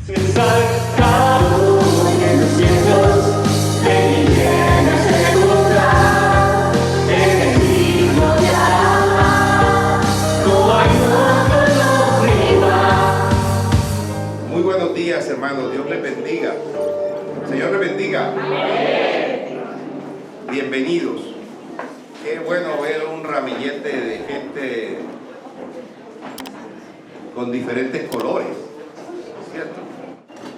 Exaltado en los cielos, de llenas de bondad, eres digno de alabar, no hay otro igual. Muy buenos días, hermanos. Dios les bendiga. Señor les bendiga. Bienvenidos. Qué bueno ver un ramillete de gente con diferentes colores, ¿cierto?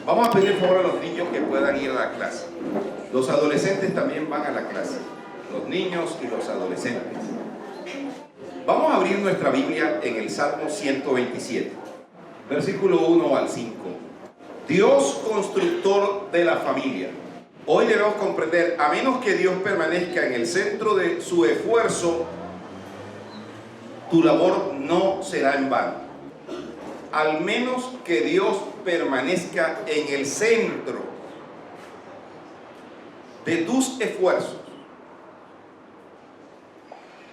Vamos a pedir favor a los niños que puedan ir a la clase. Los adolescentes también van a la clase. Los niños y los adolescentes. Vamos a abrir nuestra Biblia en el Salmo 127, versículo 1 al 5. Dios, constructor de la familia. Hoy debemos comprender, a menos que Dios permanezca en el centro de su esfuerzo, tu labor no será en vano. Al menos que Dios permanezca en el centro de tus esfuerzos,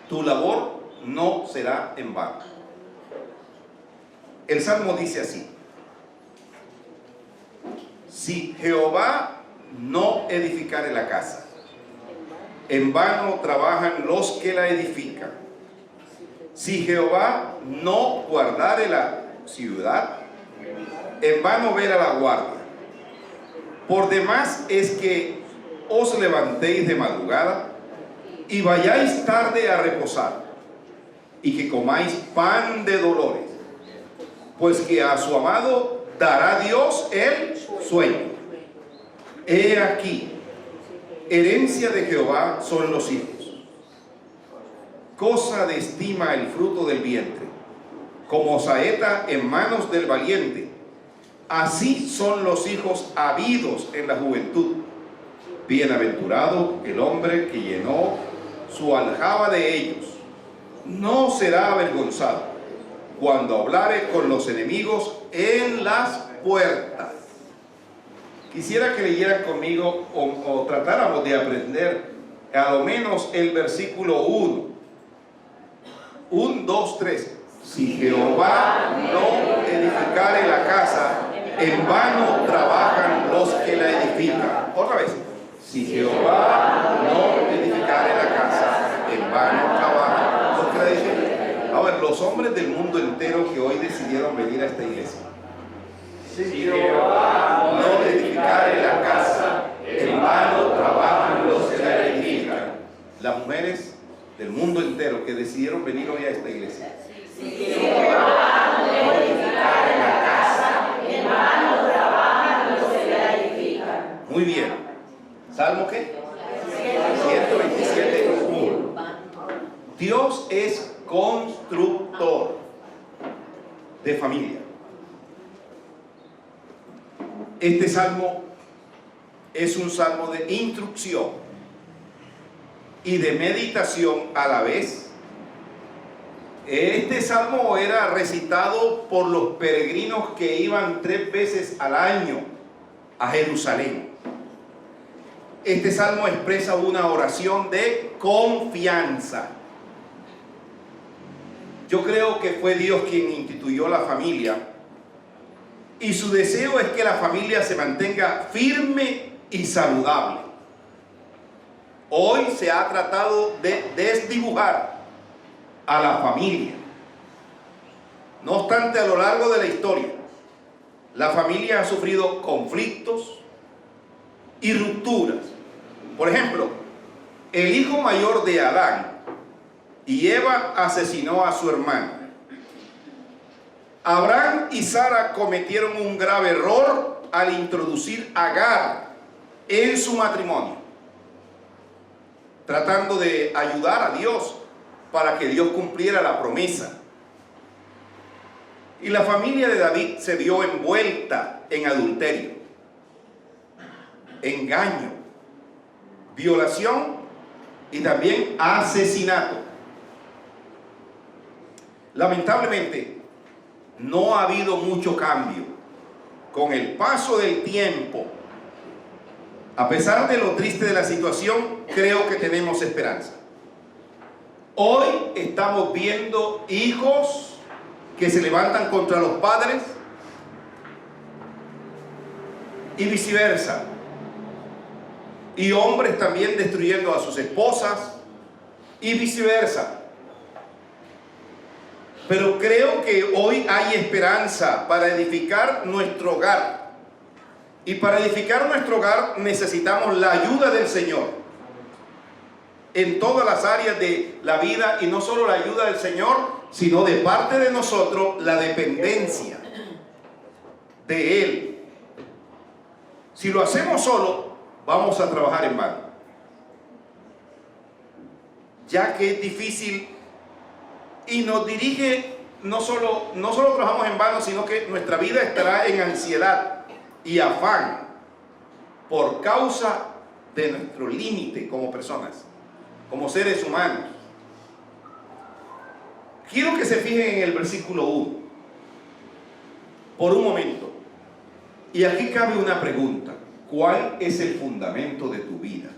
tu labor no será en vano. El Salmo dice así: si Jehová no edificare la casa, en vano trabajan los que la edifican. Si Jehová no guardare la ciudad, en vano vela la guardia. Por demás es que os levantéis de madrugada y vayáis tarde a reposar, y que comáis pan de dolores, pues que a su amado dará Dios el sueño. He aquí, herencia de Jehová son los hijos, cosa de estima el fruto del vientre, como saeta en manos del valiente. Así son los hijos habidos en la juventud. Bienaventurado el hombre que llenó su aljaba de ellos. No será avergonzado cuando hablare con los enemigos en las puertas. Quisiera que leyeran conmigo o tratáramos de aprender a lo menos el versículo 1. 1, 2, 3. Si Jehová no edificare la casa, en vano trabajan los que la edifican. Otra vez. Si Jehová no edificare la casa, en vano trabajan los que la edifican. A ver, los hombres del mundo entero que hoy decidieron venir a esta iglesia. Si Jehová no edificare la casa, en vano trabajan los que la edifican. Las mujeres del mundo entero que decidieron venir hoy a esta iglesia. Si Jehová no edificare la casa, en vano trabajan los que la edifican. Muy bien. ¿Salmo qué? 127, 1. Dios es constructor de familia. Este salmo es un salmo de instrucción y de meditación a la vez. Este salmo era recitado por los peregrinos que iban 3 veces al año a Jerusalén. Este salmo expresa una oración de confianza. Yo creo que fue Dios quien instituyó la familia, y su deseo es que la familia se mantenga firme y saludable. Hoy se ha tratado de desdibujar a la familia. No obstante, a lo largo de la historia, la familia ha sufrido conflictos y rupturas. Por ejemplo, el hijo mayor de Adán y Eva asesinó a su hermano. Abraham y Sara cometieron un grave error al introducir a Agar en su matrimonio, tratando de ayudar a Dios para que Dios cumpliera la promesa. Y la familia de David se vio envuelta en adulterio, engaño, violación y también asesinato. Lamentablemente, no ha habido mucho cambio. Con el paso del tiempo, a pesar de lo triste de la situación, creo que tenemos esperanza. Hoy estamos viendo hijos que se levantan contra los padres, y viceversa. Y hombres también destruyendo a sus esposas y viceversa. Pero creo que hoy hay esperanza para edificar nuestro hogar. Y para edificar nuestro hogar necesitamos la ayuda del Señor en todas las áreas de la vida, y no solo la ayuda del Señor, sino de parte de nosotros la dependencia de Él. Si lo hacemos solo, vamos a trabajar en vano, ya que es difícil y nos dirige, no solo trabajamos en vano, sino que nuestra vida estará en ansiedad y afán por causa de nuestro límite como personas, como seres humanos. Quiero que se fijen en el versículo 1 por un momento. Y aquí cabe una pregunta: ¿cuál es el fundamento de tu vida?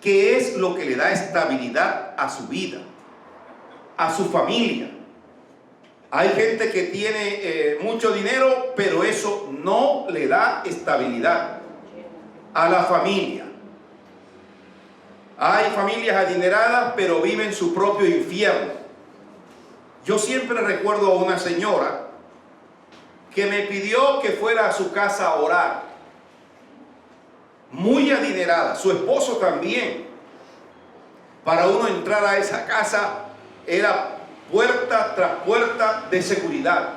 ¿Qué es lo que le da estabilidad a su vida, a su familia? Hay gente que tiene mucho dinero, pero eso no le da estabilidad a la familia. Hay familias adineradas, pero viven su propio infierno. Yo siempre recuerdo a una señora que me pidió que fuera a su casa a orar. Muy adinerada, su esposo también. Para uno entrar a esa casa era puerta tras puerta de seguridad.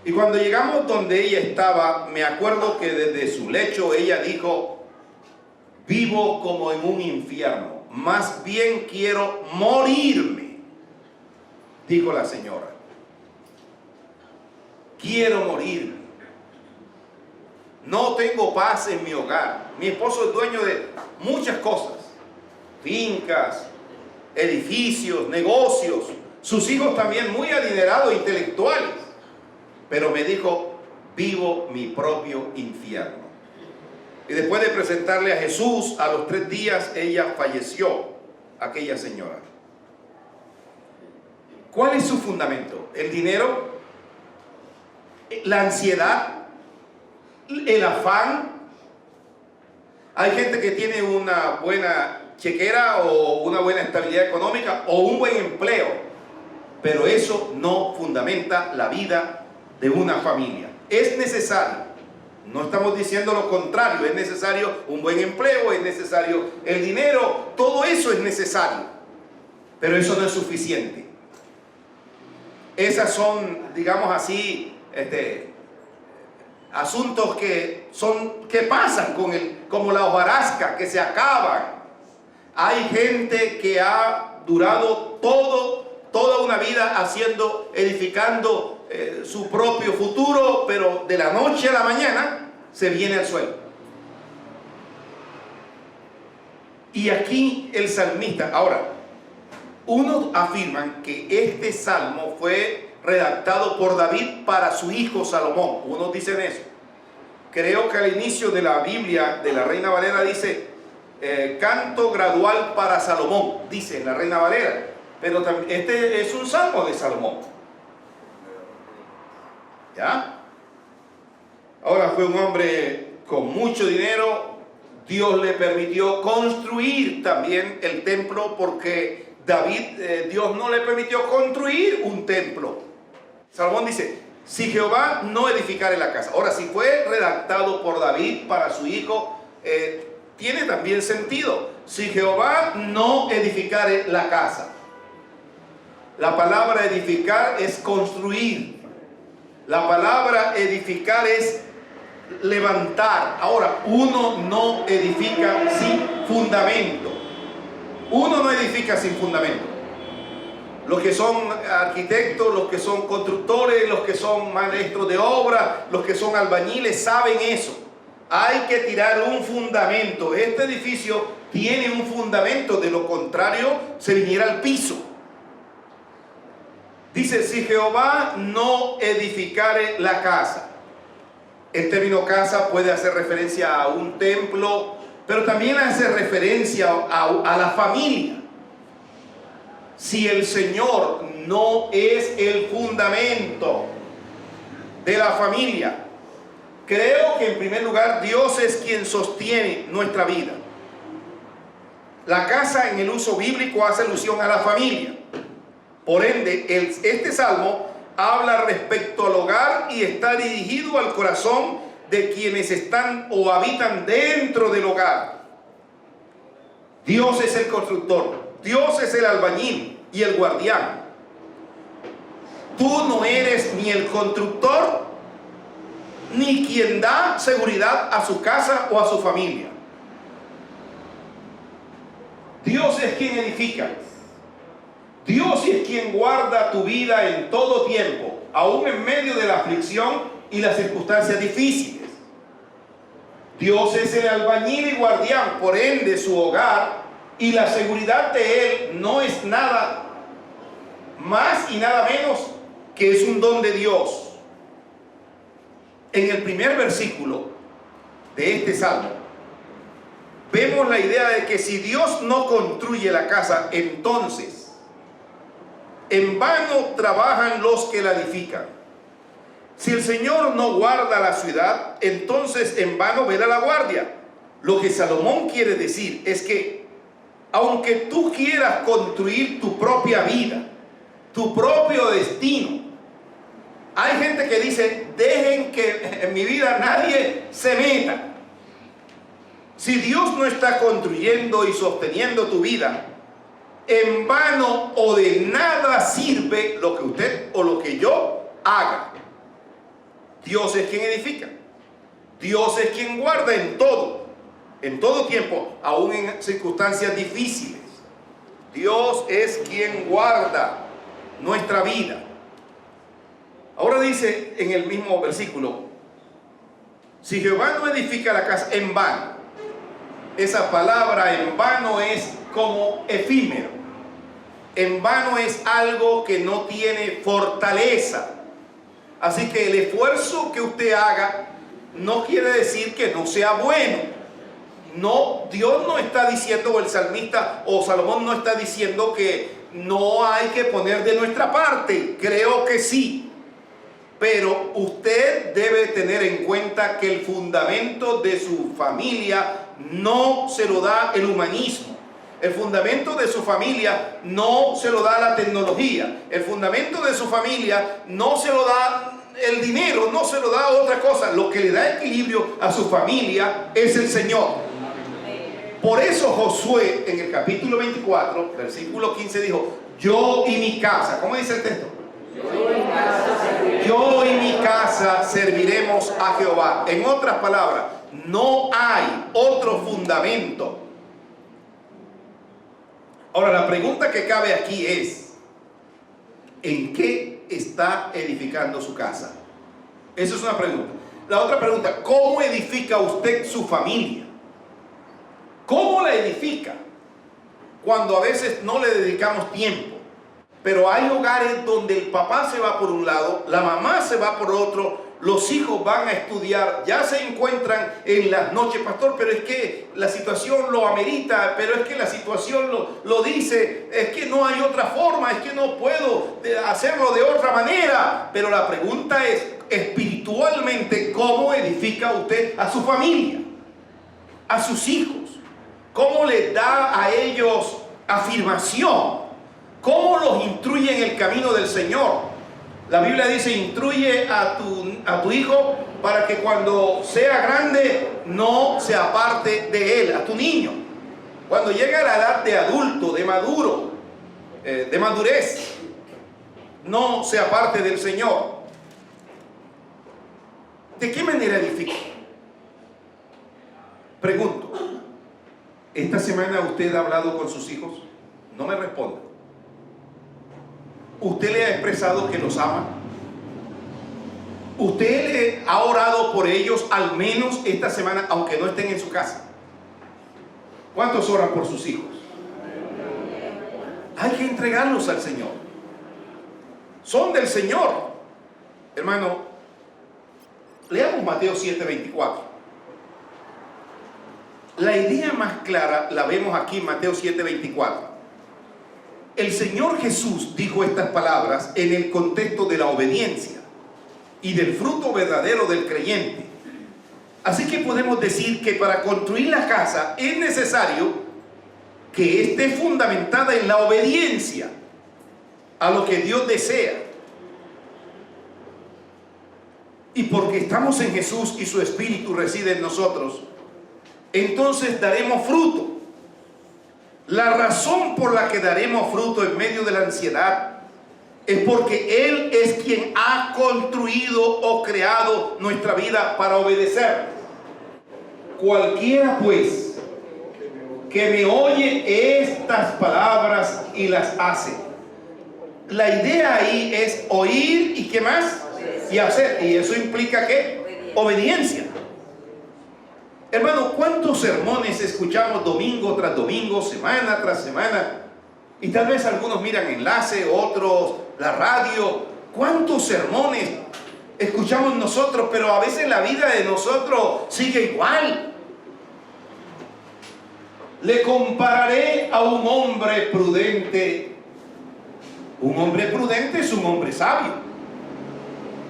Y cuando llegamos donde ella estaba, me acuerdo que desde su lecho ella dijo: vivo como en un infierno, más bien quiero morirme, dijo la señora. Quiero morirme. No tengo paz en mi hogar. Mi esposo es dueño de muchas cosas: fincas, edificios, negocios. Sus hijos también muy adinerados, intelectuales. Pero me dijo: vivo mi propio infierno. Y después de presentarle a Jesús, a los 3 días ella falleció, aquella señora. ¿Cuál es su fundamento? ¿El dinero? ¿La ansiedad? ¿El afán? Hay gente que tiene una buena chequera o una buena estabilidad económica o un buen empleo, pero eso no fundamenta la vida de una familia. Es necesario, no estamos diciendo lo contrario, es necesario un buen empleo, es necesario el dinero, todo eso es necesario, pero eso no es suficiente. Esas son, digamos así, asuntos que pasan como la hojarasca, que se acaban. Hay gente que ha durado toda una vida edificando su propio futuro, pero de la noche a la mañana se viene al suelo. Y aquí el salmista, ahora, unos afirman que este salmo fue redactado por David para su hijo Salomón. Unos dicen eso. Creo que al inicio de la Biblia, de la Reina Valera, dice canto gradual para Salomón, dice la Reina Valera. Pero también este es un salmo de Salomón. ¿Ya? Ahora, fue un hombre con mucho dinero. Dios le permitió construir también el templo, porque Dios no le permitió construir un templo. Salomón dice: si Jehová no edificare la casa. Ahora, si fue redactado por David para su hijo, tiene también sentido. Si Jehová no edificare la casa. La palabra edificar es construir. La palabra edificar es levantar. Ahora, uno no edifica sin fundamento. Uno no edifica sin fundamento. Los que son arquitectos, los que son constructores, los que son maestros de obra, los que son albañiles, saben eso. Hay que tirar un fundamento. Este edificio tiene un fundamento, de lo contrario se viniera al piso. Dice: si Jehová no edificare la casa. El término casa puede hacer referencia a un templo, pero también hace referencia a la familia. Si el Señor no es el fundamento de la familia, Creo que en primer lugar Dios es quien sostiene nuestra vida. La casa en el uso bíblico hace alusión a la familia. Por ende, este salmo habla respecto al hogar y está dirigido al corazón de quienes están o habitan dentro del hogar. Dios es el constructor, Dios es el albañil y el guardián. Tú no eres ni el constructor ni quien da seguridad a su casa o a su familia. Dios es quien edifica. Dios es quien guarda tu vida en todo tiempo, aún en medio de la aflicción y las circunstancias difíciles. Dios es el albañil y guardián, por ende su hogar y la seguridad de él no es nada más y nada menos que es un don de Dios. En el primer versículo de este salmo vemos la idea de que si Dios no construye la casa, entonces en vano trabajan los que la edifican. Si el Señor no guarda la ciudad, entonces en vano vela la guardia. Lo que Salomón quiere decir es que aunque tú quieras construir tu propia vida, tu propio destino, hay gente que dice, dejen que en mi vida nadie se meta. Si Dios no está construyendo y sosteniendo tu vida, en vano o de nada sirve lo que usted o lo que yo haga. Dios es quien edifica. Dios es quien guarda en todo tiempo, aún en circunstancias difíciles. Dios es quien guarda nuestra vida. Ahora dice en el mismo versículo, si Jehová no edifica la casa, en vano. Esa palabra en vano es como efímero. En vano es algo que no tiene fortaleza. Así que el esfuerzo que usted haga no quiere decir que no sea bueno. No, Dios no está diciendo, o el salmista o Salomón no está diciendo que no hay que poner de nuestra parte. Creo que sí. Pero usted debe tener en cuenta que el fundamento de su familia no se lo da el humanismo. El fundamento de su familia no se lo da la tecnología. El fundamento de su familia no se lo da el dinero, no se lo da otra cosa. Lo que le da equilibrio a su familia es el Señor. Por eso Josué en el capítulo 24, versículo 15 dijo, yo y mi casa, ¿cómo dice el texto? Yo y mi casa serviremos a Jehová. En otras palabras, no hay otro fundamento. Ahora, la pregunta que cabe aquí es, ¿en qué está edificando su casa? Esa es una pregunta. La otra pregunta, ¿cómo edifica usted su familia? ¿Cómo la edifica? Cuando a veces no le dedicamos tiempo. Pero hay hogares donde el papá se va por un lado, la mamá se va por otro, los hijos van a estudiar, ya se encuentran en las noches, pastor, pero es que la situación lo amerita, pero es que la situación lo dice, es que no hay otra forma, es que no puedo hacerlo de otra manera. Pero la pregunta es, espiritualmente, ¿cómo edifica usted a su familia, a sus hijos? ¿Cómo les da a ellos afirmación? ¿Cómo los instruye en el camino del Señor? La Biblia dice, instruye a tu hijo para que cuando sea grande no se aparte de él, a tu niño. Cuando llega a la edad de adulto, de maduro, de madurez, no se aparte del Señor. ¿De qué manera edifica? Pregunto, ¿esta semana usted ha hablado con sus hijos? No me responda. ¿Usted le ha expresado que los ama? ¿Usted le ha orado por ellos al menos esta semana, aunque no estén en su casa? ¿Cuántos oran por sus hijos? Hay que entregarlos al Señor. Son del Señor. Hermano, leamos Mateo 7:24. La idea más clara la vemos aquí en Mateo 7:24. El Señor Jesús dijo estas palabras en el contexto de la obediencia y del fruto verdadero del creyente. Así que podemos decir que para construir la casa es necesario que esté fundamentada en la obediencia a lo que Dios desea. Y porque estamos en Jesús y su Espíritu reside en nosotros, entonces daremos fruto. La razón por la que daremos fruto en medio de la ansiedad es porque Él es quien ha construido o creado nuestra vida para obedecer. Cualquiera pues que me oye estas palabras y las hace. La idea ahí es oír y ¿qué más? Y hacer. Y eso implica ¿qué? Obediencia. Hermano, ¿cuántos sermones escuchamos domingo tras domingo, semana tras semana? Y tal vez algunos miran enlace, otros la radio. ¿Cuántos sermones escuchamos nosotros? Pero a veces la vida de nosotros sigue igual. Le compararé a un hombre prudente. Un hombre prudente es un hombre sabio.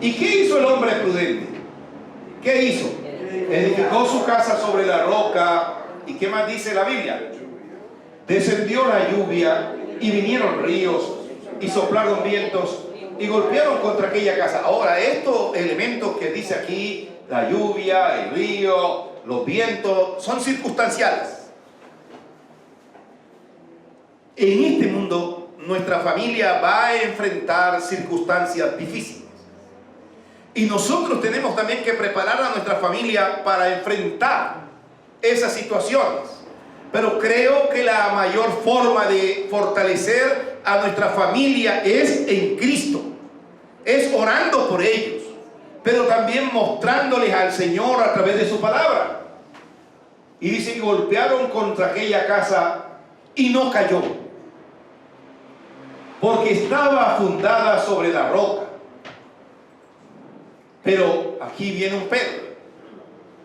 ¿Y qué hizo el hombre prudente? ¿Qué hizo? Edificó su casa sobre la roca. ¿Y qué más dice la Biblia? Descendió la lluvia y vinieron ríos y soplaron vientos y golpearon contra aquella casa. Ahora, estos elementos que dice aquí, la lluvia, el río, los vientos, son circunstanciales. En este mundo, nuestra familia va a enfrentar circunstancias difíciles. Y nosotros tenemos también que preparar a nuestra familia para enfrentar esas situaciones. Pero creo que la mayor forma de fortalecer a nuestra familia es en Cristo. Es orando por ellos, pero también mostrándoles al Señor a través de su palabra. Y dice que golpearon contra aquella casa y no cayó, porque estaba fundada sobre la roca. Pero aquí viene un pero.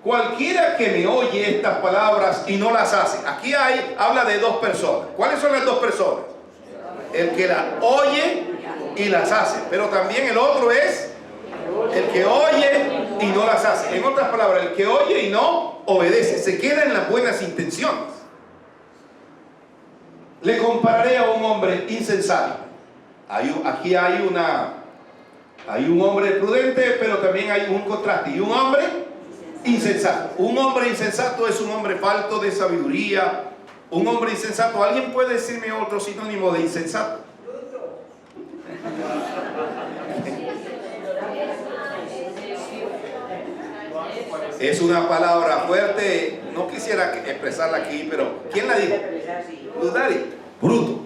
Cualquiera que me oye estas palabras y no las hace. Aquí habla de dos personas. ¿Cuáles son las dos personas? El que las oye y las hace. Pero también el otro es el que oye y no las hace. En otras palabras, el que oye y no obedece. Se queda en las buenas intenciones. Le compararé a un hombre insensato. Aquí hay un hombre prudente, pero también hay un contraste. Y un hombre insensato. Un hombre insensato es un hombre falto de sabiduría. Un hombre insensato. ¿Alguien puede decirme otro sinónimo de insensato? Es una palabra fuerte. No quisiera expresarla aquí, pero ¿quién la dijo? Ludari. Bruto.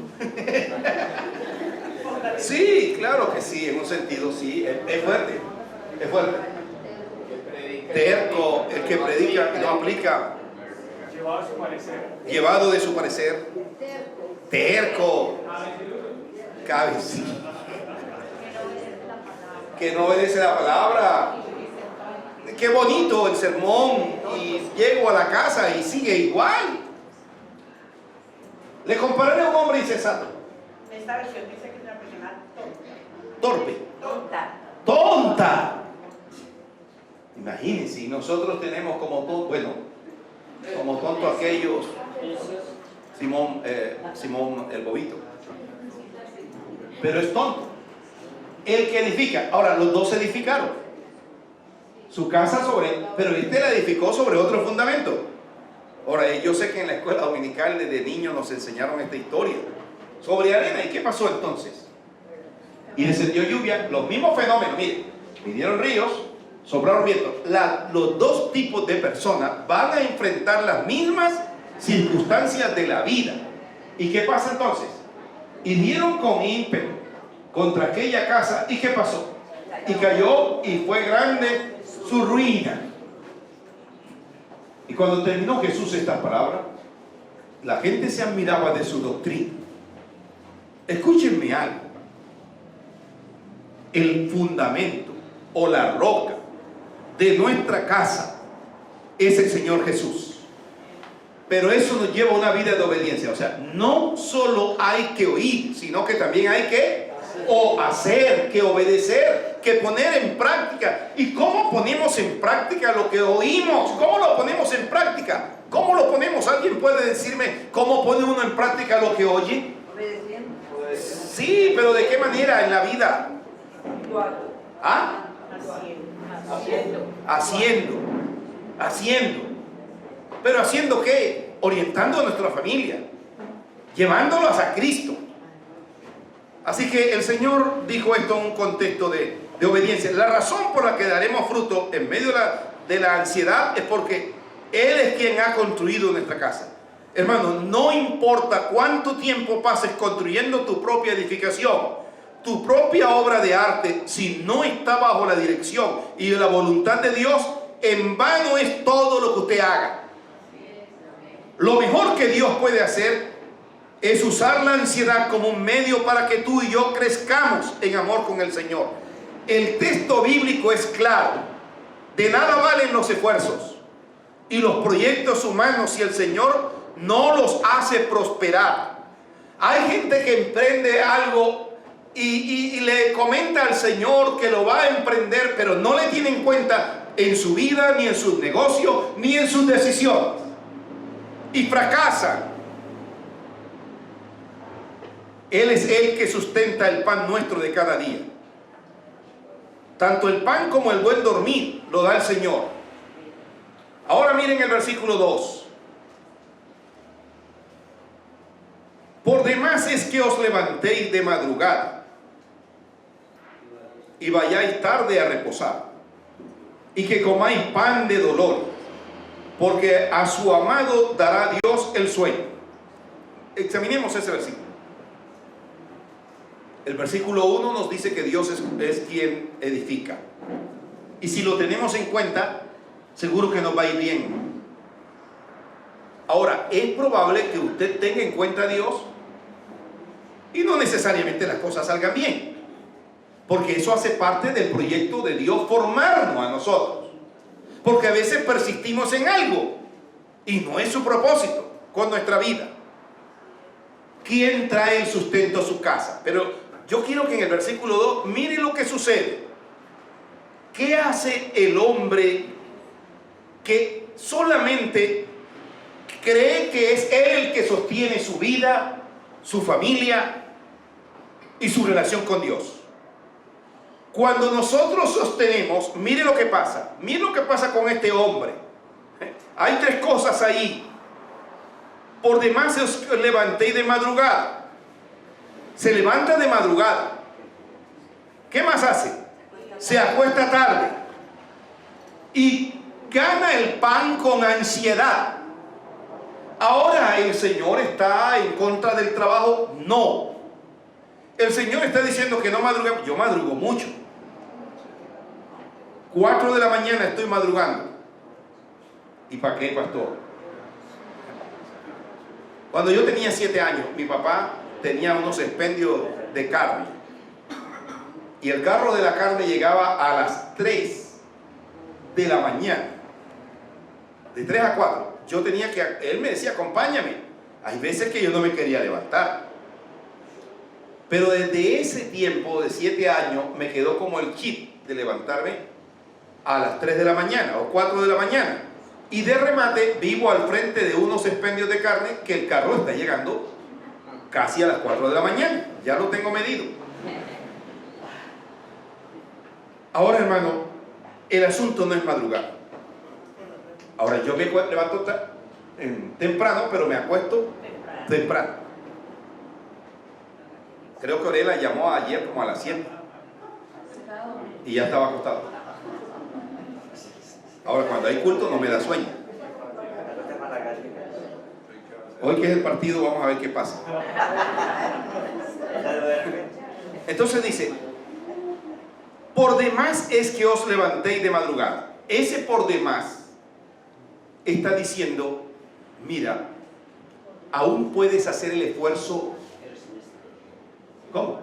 Sí, claro que sí, en un sentido sí, es fuerte, es fuerte. Terco, el que predica y no aplica. Llevado de su parecer. Terco. Cabecilla. Que no obedece la palabra. Qué bonito el sermón y llego a la casa y sigue igual. Le compararé a un hombre insensato. Esta versión dice que es una persona Torpe. Tonta. Imagínense, y nosotros tenemos como tonto aquellos Simón el bobito. Pero es tonto. El que edifica. Ahora, los dos edificaron su casa pero este la edificó sobre otro fundamento. Ahora, yo sé que en la escuela dominical desde niños nos enseñaron esta historia sobre arena. ¿Y qué pasó entonces? Y descendió lluvia, los mismos fenómenos. Miren, vinieron ríos, soplaron vientos. Los dos tipos de personas van a enfrentar las mismas circunstancias de la vida. ¿Y qué pasa entonces? Y dieron con ímpetu contra aquella casa. ¿Y qué pasó? Y cayó y fue grande su ruina. Y cuando terminó Jesús esta palabra, la gente se admiraba de su doctrina. Escúchenme algo. El fundamento o la roca de nuestra casa es el Señor Jesús. Pero eso nos lleva a una vida de obediencia. O sea, no solo hay que oír, sino que también hay que hacer, que obedecer, que poner en práctica. ¿Y cómo ponemos en práctica lo que oímos? ¿Cómo lo ponemos en práctica? ¿Cómo lo ponemos? ¿Alguien puede decirme cómo pone uno en práctica lo que oye? Obedeciendo. Sí, pero ¿de qué manera en la vida? ¿Ah? Haciendo. ¿Pero haciendo qué? Orientando a nuestra familia, llevándolos a Cristo. Así que el Señor dijo esto en un contexto de obediencia. La razón por la que daremos fruto en medio de la ansiedad es porque Él es quien ha construido nuestra casa. Hermano, no importa cuánto tiempo pases construyendo tu propia edificación, tu propia obra de arte, si no está bajo la dirección y la voluntad de Dios, en vano es todo lo que usted haga. Lo mejor que Dios puede hacer es usar la ansiedad como un medio para que tú y yo crezcamos en amor con el Señor. El texto bíblico es claro. De nada valen los esfuerzos y los proyectos humanos si el Señor no los hace prosperar. Hay gente que emprende algo y le comenta al Señor que lo va a emprender, pero no le tiene en cuenta en su vida, ni en sus negocios, ni en sus decisiones. Y fracasan. Él es el que sustenta el pan nuestro de cada día. Tanto el pan como el buen dormir lo da el Señor. Ahora miren el versículo 2. Por demás es que os levantéis de madrugada y vayáis tarde a reposar, y que comáis pan de dolor, porque a su amado dará Dios el sueño. Examinemos ese versículo. El versículo 1 nos dice que Dios es quien edifica. Y si lo tenemos en cuenta, seguro que nos va a ir bien. Ahora, es probable que usted tenga en cuenta a Dios y no necesariamente las cosas salgan bien, porque eso hace parte del proyecto de Dios, formarnos a nosotros. Porque a veces persistimos en algo y no es su propósito con nuestra vida. ¿Quién trae el sustento a su casa? Pero yo quiero que en el versículo 2 mire lo que sucede. ¿Qué hace el hombre que solamente cree que es él el que sostiene su vida, su familia y su relación con Dios? Cuando nosotros sostenemos, mire lo que pasa. Mire lo que pasa con este hombre. Hay tres cosas ahí. Por demás os levantéis de madrugada. Se levanta de madrugada. ¿Qué más hace? Se acuesta tarde. Y gana el pan con ansiedad. Ahora el Señor está en contra del trabajo. No. El Señor está diciendo que no madruguemos. Yo madrugo mucho. 4 de la mañana estoy madrugando. ¿Y para qué, pastor? Cuando yo tenía 7 años, mi papá tenía unos expendios de carne. Y el carro de la carne llegaba a las 3 de la mañana. De 3 a 4. Yo tenía que, él me decía, acompáñame. Hay veces que yo no me quería levantar. Pero desde ese tiempo de 7 años me quedó como el chip de levantarme a las 3 de la mañana o 4 de la mañana. Y de remate vivo al frente de unos expendios de carne que el carro está llegando casi a las 4 de la mañana. Ya lo tengo medido. Ahora, hermano, el asunto no es madrugar. Ahora, yo me levanto temprano, pero me acuesto temprano. Creo que Orela llamó ayer como a las 7 y ya estaba acostado. Ahora, cuando hay culto no me da sueño. Hoy que es el partido, vamos a ver qué pasa. Entonces dice, por demás es que os levantéis de madrugada. Ese por demás está diciendo, mira, aún puedes hacer el esfuerzo. ¿Cómo?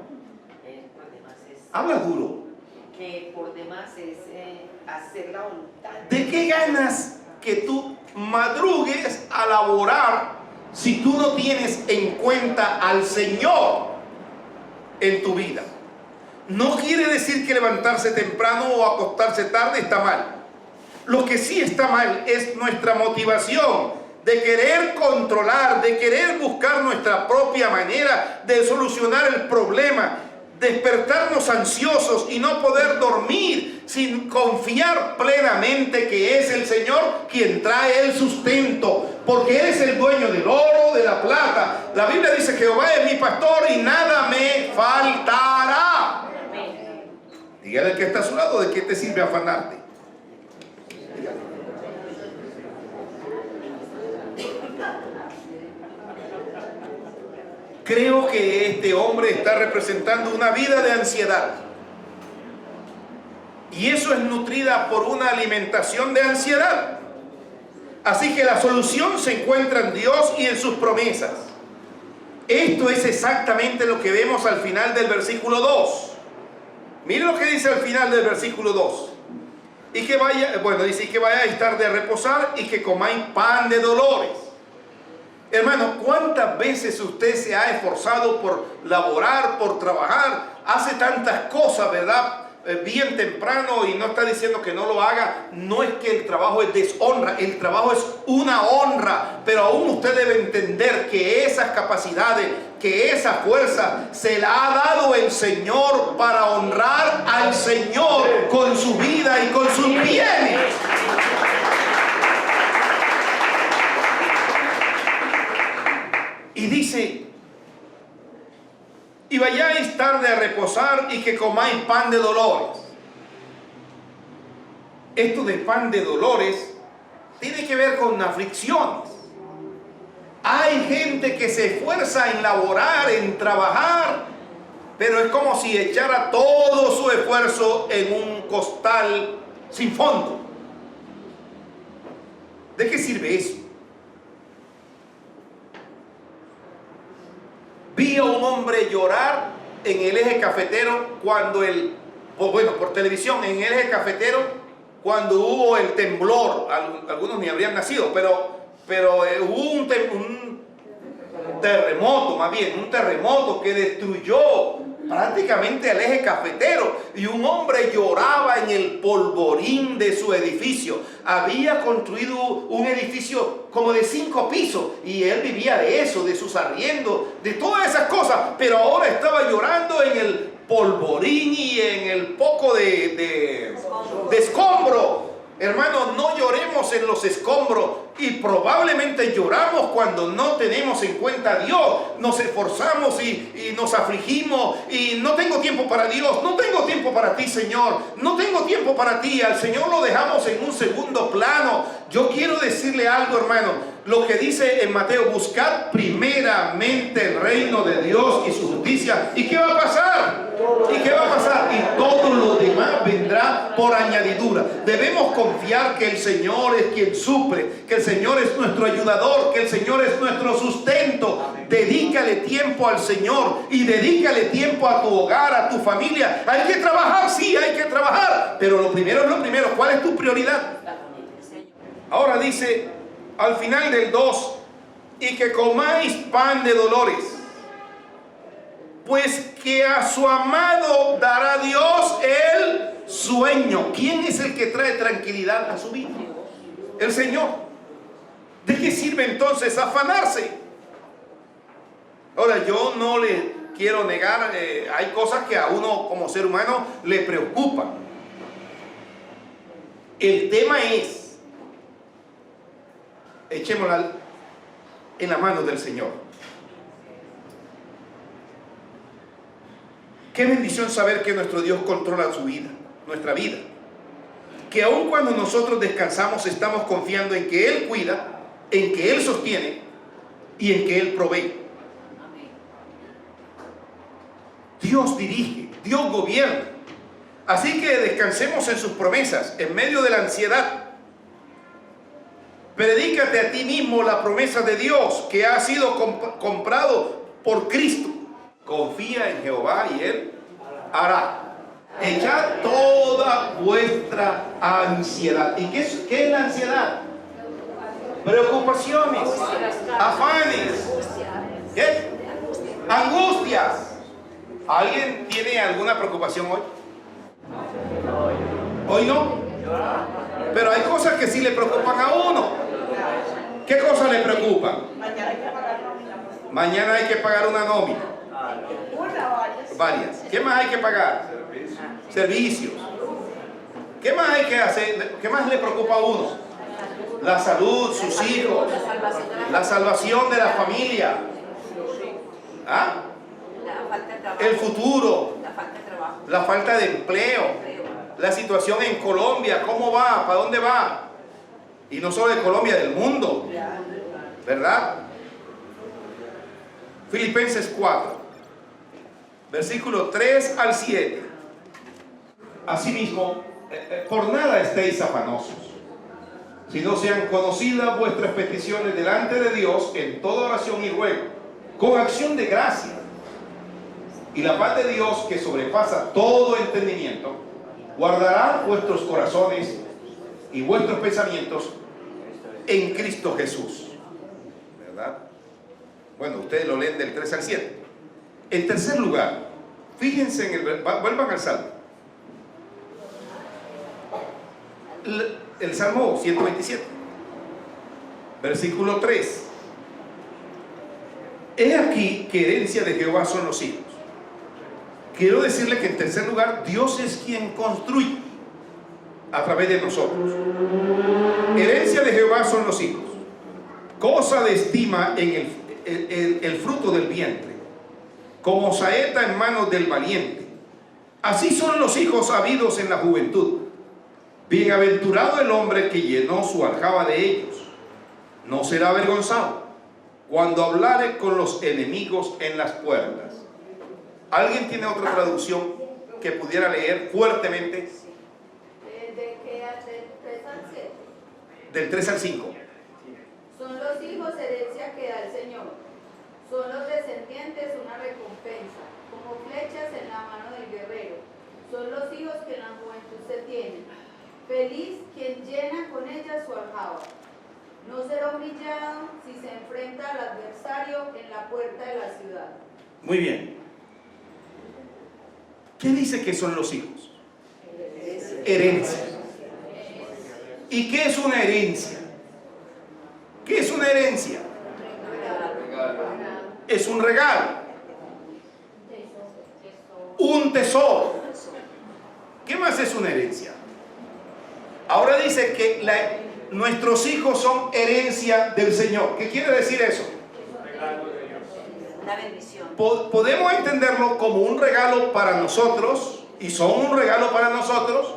Habla duro. Que por demás es hacer la voluntad. ¿De qué ganas que tú madrugues a laborar si tú no tienes en cuenta al Señor en tu vida? No quiere decir que levantarse temprano o acostarse tarde está mal. Lo que sí está mal es nuestra motivación de querer controlar, de querer buscar nuestra propia manera de solucionar el problema, despertarnos ansiosos y no poder dormir sin confiar plenamente que es el Señor quien trae el sustento, porque Él es el dueño del oro, de la plata. La Biblia dice: Jehová es mi pastor y nada me faltará. Dígale al que está a su lado: ¿de qué te sirve afanarte? Creo que este hombre está representando una vida de ansiedad. Y eso es nutrida por una alimentación de ansiedad. Así que la solución se encuentra en Dios y en sus promesas. Esto es exactamente lo que vemos al final del versículo 2. Mire lo que dice al final del versículo 2. Y que dice: y que vayáis tarde a reposar y que comáis pan de dolores. Hermano, ¿cuántas veces usted se ha esforzado por laborar, por trabajar? Hace tantas cosas, ¿verdad? Bien temprano, y no está diciendo que no lo haga. No es que el trabajo es deshonra, el trabajo es una honra. Pero aún usted debe entender que esas capacidades, que esa fuerza se la ha dado el Señor para honrar al Señor con su vida y con sus bienes. Y dice: y vayáis tarde a reposar y que comáis pan de dolores. Esto de pan de dolores tiene que ver con aflicciones. Hay gente que se esfuerza en laborar, en trabajar, pero es como si echara todo su esfuerzo en un costal sin fondo. ¿De qué sirve eso? Vi a un hombre llorar en el eje cafetero por televisión, en el eje cafetero, cuando hubo el temblor. Algunos ni habrían nacido, pero hubo un terremoto, más bien, un terremoto que destruyó prácticamente el eje cafetero, y un hombre lloraba en el polvorín de su edificio. Había construido un edificio como de 5 pisos y él vivía de eso, de sus arriendos, de todas esas cosas, pero ahora estaba llorando en el polvorín y en el poco de escombro. Hermanos, no lloremos en los escombros, y probablemente lloramos cuando no tenemos en cuenta a Dios. Nos esforzamos y nos afligimos, y no tengo tiempo para Dios, no tengo tiempo para ti, Señor, no tengo tiempo para ti. Al Señor lo dejamos en un segundo plano. Yo quiero decirle algo, hermano. Lo que dice en Mateo: buscad primeramente el reino de Dios y su justicia. ¿Y qué va a pasar? ¿Y qué va a pasar? Y todo lo demás vendrá por añadidura. Debemos confiar que el Señor es quien suple, que el Señor es nuestro ayudador, que el Señor es nuestro sustento. Dedícale tiempo al Señor y dedícale tiempo a tu hogar, a tu familia. Hay que trabajar, sí, hay que trabajar, pero lo primero es lo primero. ¿Cuál es tu prioridad? Ahora dice al final del 2: y que comáis pan de dolores, pues que a su amado dará Dios el sueño. ¿Quién es el que trae tranquilidad a su vida? El Señor. ¿De qué sirve entonces afanarse? Ahora, yo no le quiero negar, hay cosas que a uno como ser humano le preocupan. El tema es: echémosla en la mano del Señor. Qué bendición saber que nuestro Dios controla su vida, nuestra vida. Que aun cuando nosotros descansamos, estamos confiando en que Él cuida, en que Él sostiene y en que Él provee. Dios dirige, Dios gobierna. Así que descansemos en sus promesas en medio de la ansiedad. Predícate a ti mismo la promesa de Dios que ha sido comprado por Cristo. Confía en Jehová y Él hará. Echad toda vuestra ansiedad. ¿Y qué es la ansiedad? Preocupaciones, afanes, ¿qué? Angustias. ¿Alguien tiene alguna preocupación hoy? Hoy no. Pero hay cosas que sí le preocupan a uno. ¿Qué cosas le preocupan? Mañana hay que pagar una nómina. Varias. ¿Qué más hay que pagar? Servicios. ¿Qué más hay que hacer? ¿Qué más le preocupa a uno? La salud, sus hijos, la salvación de la familia. ¿Ah? El futuro, la falta de empleo, la situación en Colombia, ¿cómo va? ¿Para dónde va? Y no solo de Colombia, del mundo, ¿verdad? Filipenses 4, versículos 3 al 7. Asimismo, por nada estéis afanosos, sino sean conocidas vuestras peticiones delante de Dios en toda oración y ruego, con acción de gracia. Y la paz de Dios, que sobrepasa todo entendimiento, guardará vuestros corazones y vuestros pensamientos en Cristo Jesús. ¿Verdad? Bueno, ustedes lo leen del 3 al 7. En tercer lugar, fíjense vuelvan al Salmo. El Salmo 127, versículo 3. He aquí que herencia de Jehová son los hijos. Quiero decirle que en tercer lugar, Dios es quien construye a través de nosotros. Herencia de Jehová son los hijos, cosa de estima en el fruto del vientre, como saeta en manos del valiente. Así son los hijos habidos en la juventud. Bienaventurado el hombre que llenó su aljaba de ellos. No será avergonzado cuando hablare con los enemigos en las puertas. ¿Alguien tiene otra traducción que pudiera leer fuertemente? ¿De qué? ¿Del 3 al 7? Del 3 al 5. Son los hijos herencia que da el Señor. Son los descendientes una recompensa, como flechas en la mano del guerrero. Son los hijos que en la juventud se tienen. Feliz quien llena con ella su aljaba. No será humillado si se enfrenta al adversario en la puerta de la ciudad. Muy bien. ¿Qué dice que son los hijos? Herencia. ¿Y qué es una herencia? ¿Qué es una herencia? Es un regalo. Un tesoro. ¿Qué más es una herencia? Ahora dice que nuestros hijos son herencia del Señor. ¿Qué quiere decir eso? Una bendición. Podemos entenderlo como un regalo para nosotros, y son un regalo para nosotros,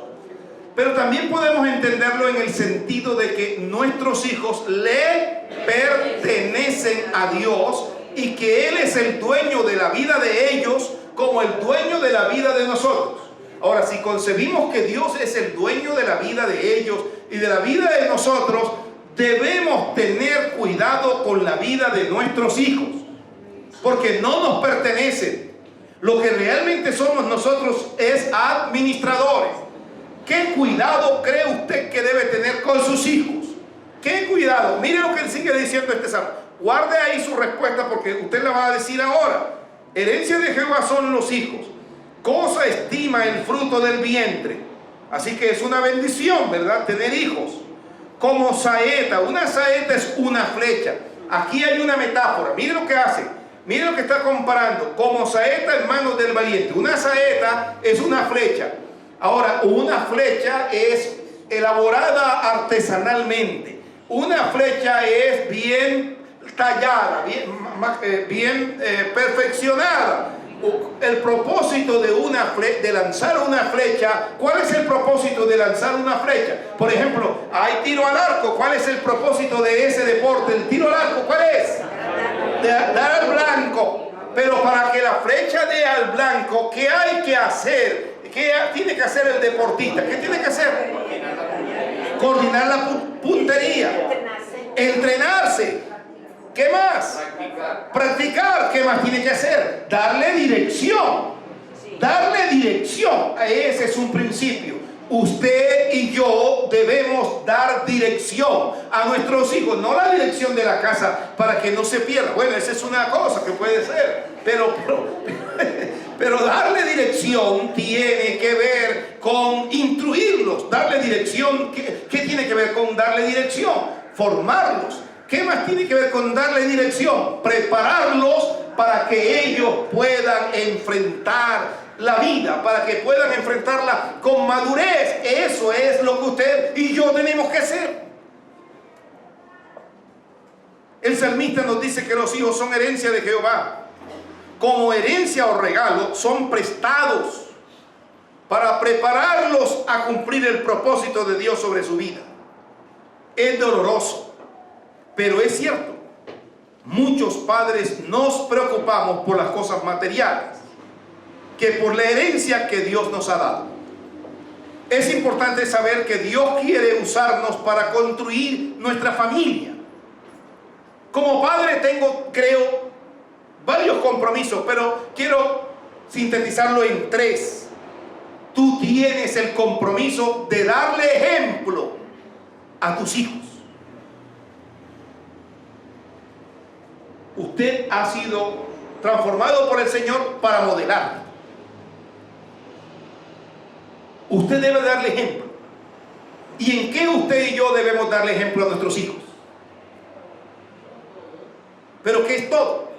pero también podemos entenderlo en el sentido de que nuestros hijos le pertenecen a Dios y que Él es el dueño de la vida de ellos como el dueño de la vida de nosotros. Ahora, si concebimos que Dios es el dueño de la vida de ellos y de la vida de nosotros, debemos tener cuidado con la vida de nuestros hijos, porque no nos pertenecen. Lo que realmente somos nosotros es administradores. ¿Qué cuidado cree usted que debe tener con sus hijos? ¿Qué cuidado? Mire lo que él sigue diciendo este salmo. Guarde ahí su respuesta porque usted la va a decir ahora. Herencia de Jehová son los hijos. Cosa estima el fruto del vientre. Así que es una bendición, ¿verdad? Tener hijos. Como saeta. Una saeta es una flecha. Aquí hay una metáfora. Mire lo que hace. Mire lo que está comparando. Como saeta en manos del valiente. Una saeta es una flecha. Ahora, una flecha es elaborada artesanalmente. Una flecha es bien tallada, bien perfeccionada. El propósito de lanzar una flecha, ¿cuál es el propósito de lanzar una flecha? Por ejemplo, hay tiro al arco. ¿Cuál es el propósito de ese deporte? El tiro al arco, ¿cuál es? Dar al blanco. Pero para que la flecha dé al blanco, ¿qué hay que hacer? ¿Qué tiene que hacer el deportista? ¿Qué tiene que hacer? Coordinar la puntería. Entrenarse. ¿Qué más? Practicar. ¿Qué más tiene que hacer? Darle dirección. Darle dirección. Ese es un principio. usted y yo debemos dar dirección a nuestros hijos, no la dirección de la casa para que no se pierda. Bueno, esa es una cosa que puede ser, pero darle dirección tiene que ver con instruirlos. Darle dirección, ¿qué tiene que ver con darle dirección? Formarlos. ¿Qué más tiene que ver con darle dirección? Prepararlos para que ellos puedan enfrentar la vida, para que puedan enfrentarla con madurez. Eso es lo que usted y yo tenemos que hacer. El salmista nos dice que los hijos son herencia de Jehová. Como herencia o regalo, son prestados para prepararlos a cumplir el propósito de Dios sobre su vida. Es doloroso, pero es cierto. Muchos padres nos preocupamos por las cosas materiales que por la herencia que Dios nos ha dado. Es importante saber que Dios quiere usarnos para construir nuestra familia. Como padre tengo, creo, varios compromisos, pero quiero sintetizarlo en 3. Tú tienes el compromiso de darle ejemplo a tus hijos. Usted ha sido transformado por el Señor para modelar. Usted debe darle ejemplo. ¿Y en qué usted y yo debemos darle ejemplo a nuestros hijos? ¿Pero qué es todo?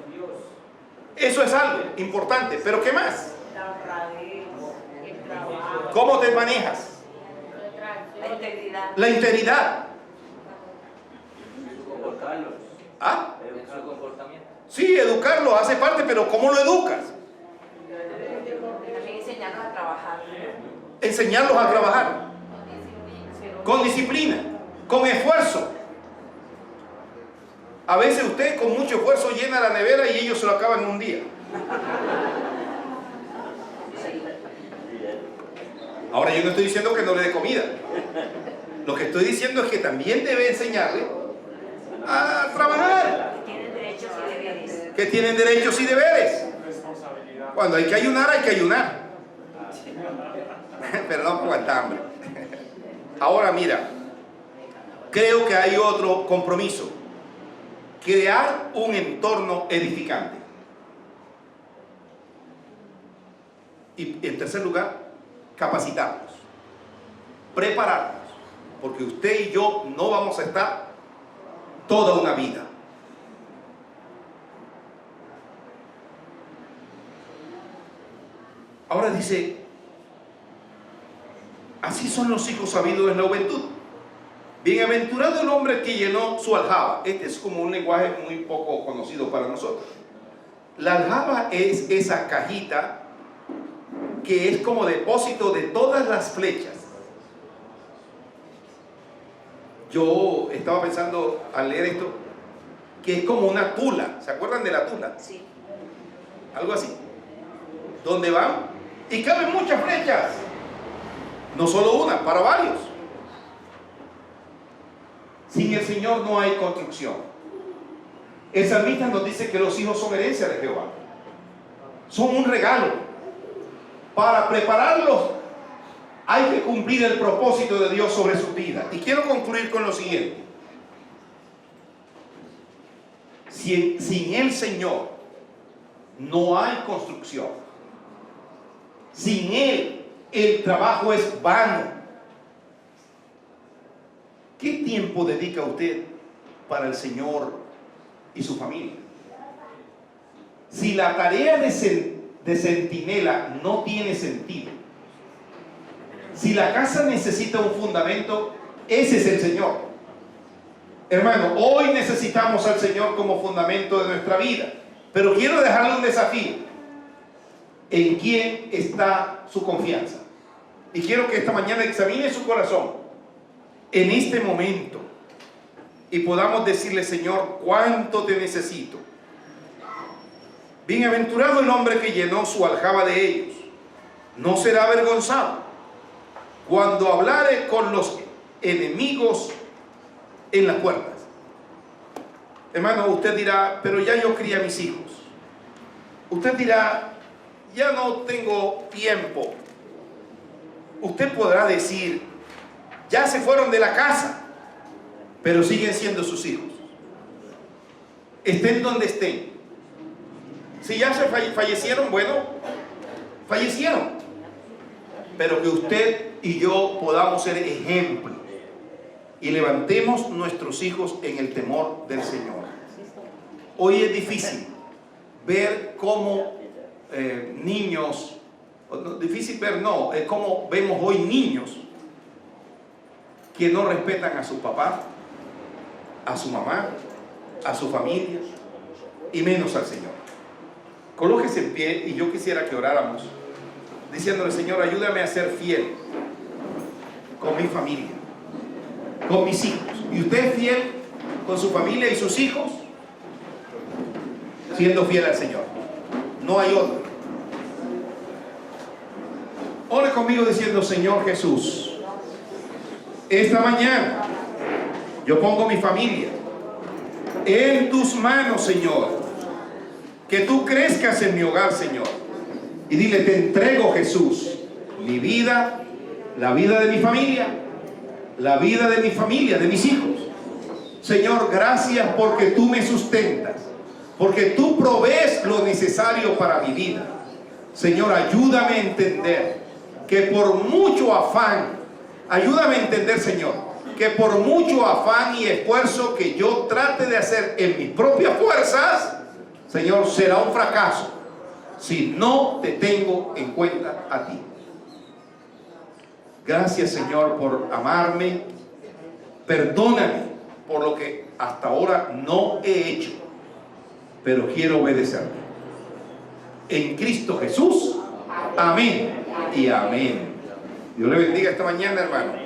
Eso es algo importante. ¿Pero qué más? La honradez, el trabajo. ¿Cómo te manejas? La integridad. La integridad. Educarlos. ¿Ah? En su comportamiento. Sí, educarlo hace parte, pero ¿cómo lo educas? También enseñarnos a trabajar. Enseñarlos a trabajar. Con disciplina, con esfuerzo. A veces usted con mucho esfuerzo llena la nevera y ellos se lo acaban en un día. Ahora yo no estoy diciendo que no le dé comida. Lo que estoy diciendo es que también debe enseñarle a trabajar. Tienen derechos y deberes. Que tienen derechos y deberes. Responsabilidad. Cuando hay que ayunar, hay que ayunar. Pero no con aguantar hambre. Ahora mira, creo que hay otro compromiso. Crear un entorno edificante. Y en tercer lugar, capacitarnos. Prepararnos. Porque usted y yo no vamos a estar toda una vida. Ahora dice, así son los hijos sabidos en la juventud. Bienaventurado el hombre que llenó su aljaba. Este es como un lenguaje muy poco conocido para nosotros. La aljaba es esa cajita que es como depósito de todas las flechas. Yo estaba pensando al leer esto, que es como una tula. ¿Se acuerdan de la tula? Sí. Algo así. Donde van y caben muchas flechas. No solo una, para varios. Sin el Señor no hay construcción. El salmista nos dice que los hijos son herencia de Jehová. Son un regalo. Para prepararlos hay que cumplir el propósito de Dios sobre sus vidas. Y quiero concluir con lo siguiente. Sin el Señor no hay construcción. Sin Él el trabajo es vano. ¿Qué tiempo dedica usted para el Señor y su familia? Si la tarea de centinela no tiene sentido, si la casa necesita un fundamento, ese es el Señor. Hermano, hoy necesitamos al Señor como fundamento de nuestra vida, pero quiero dejarle un desafío. ¿En quién está su confianza? Y quiero que esta mañana examine su corazón en este momento y podamos decirle, Señor, cuánto te necesito. Bienaventurado el hombre que llenó su aljaba de ellos, no será avergonzado cuando hablare con los enemigos en las puertas. Hermano, usted dirá, pero ya yo crié a mis hijos. Usted dirá, ya no tengo tiempo. usted podrá decir, ya se fueron de la casa, pero siguen siendo sus hijos. Estén donde estén. Si ya se fallecieron, bueno, fallecieron. Pero que usted y yo podamos ser ejemplo y levantemos nuestros hijos en el temor del Señor. Hoy es difícil ver cómo niños, difícil ver no, es como vemos hoy niños que no respetan a su papá, a su mamá, a su familia y menos al Señor. Colóquese en pie y yo quisiera que oráramos diciéndole: Señor, ayúdame a ser fiel con mi familia, con mis hijos. ¿Y usted es fiel con su familia y sus hijos? Siendo fiel al Señor, no hay otro. Ore conmigo diciendo: Señor Jesús, esta mañana yo pongo mi familia en tus manos, Señor. Que tú crezcas en mi hogar, Señor. Y dile: te entrego, Jesús, mi vida, la vida de mi familia, la vida de mi familia, de mis hijos. Señor, gracias porque tú me sustentas, porque tú provees lo necesario para mi vida. Señor, ayúdame a entender que por mucho afán, ayúdame a entender, Señor, que por mucho afán y esfuerzo que yo trate de hacer en mis propias fuerzas, Señor, será un fracaso si no te tengo en cuenta a ti. Gracias, Señor, por amarme. Perdóname por lo que hasta ahora no he hecho, pero quiero obedecerte. En Cristo Jesús. Amén y amén. Dios le bendiga esta mañana, hermano.